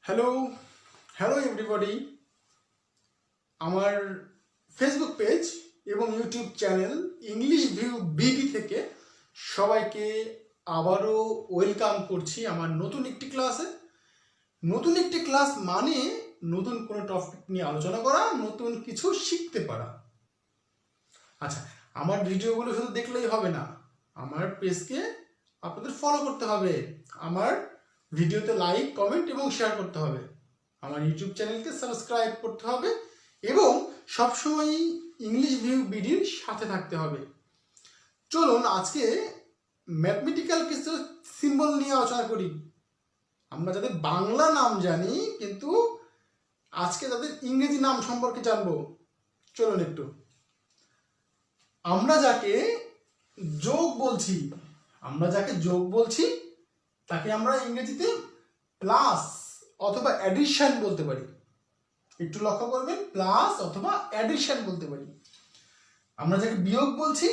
Hello hello everybody. আমার Facebook page এবং YouTube channel English view BD থেকে সবাইকে আবারও ওয়েলকাম করছি আমার নতুন একটি ক্লাসে। নতুন একটি ক্লাস মানে নতুন কোনো টপিক নিয়ে আলোচনা করা, নতুন কিছু শিখতে পারা। আচ্ছা, আমার ভিডিওগুলো শুধু দেখলেই হবে না, আমার পেজকে আপনাদের ফলো করতে হবে, আমার ভিডিওতে লাইক, কমেন্ট এবং শেয়ার করতে হবে, আমার ইউটিউব চ্যানেলকে সাবস্ক্রাইব করতে হবে এবং সবসময় ইংলিশ ভিউ বিডির সাথে থাকতে হবে। চলুন আজকে ম্যাথমেটিক্যাল কিছু সিম্বল নিয়ে আলোচনা করি। আমরা যাদের বাংলা নাম জানি কিন্তু আজকে তাদের ইংরেজি নাম সম্পর্কে জানবো। চলুন একটু, আমরা যাকে যোগ বলছি তাকে আমরা ইংরেজিতে প্লাস অথবা অ্যাডিশন বলতে পারি। একটু লক্ষ্য করবেন, প্লাস অথবা অ্যাডিশন বলতে পারি। আমরা যাকে বিয়োগ বলছি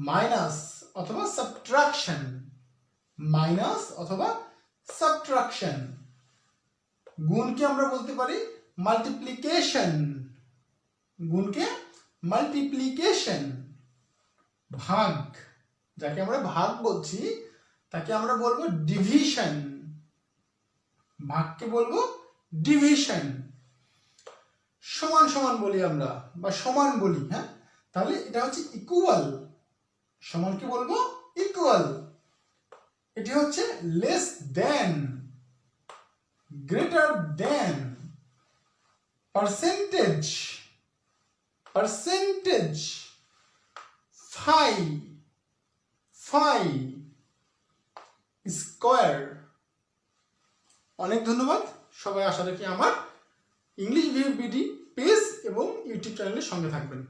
মাইনাস অথবা সাবট্রাকশন, মাইনাস অথবা সাবট্রাকশন। গুণকে আমরা বলতে পারি মাল্টিপ্লিকেশন, গুণকে মাল্টিপ্লিকেশন। ভাগ, যাকে আমরা ভাগ বলছি তাকে আমরা বলবো ডিভিশন, ভাগকে বলবো ডিভিশন। সমান সমান বলি আমরা বা সমান বলি, হ্যাঁ, তাহলে এটা হচ্ছে ইকুয়াল। সমানকে বলবো ইকুয়াল। এটি হচ্ছে less than, greater than. Percentage, percentage. Phi, phi. Square. অনেক ধন্যবাদ। সবাই আশা রাখি আমার ইংলিশ ভিউ বিডি পেজ এবং ইউটিউব চ্যানেলের সঙ্গে থাকবেন।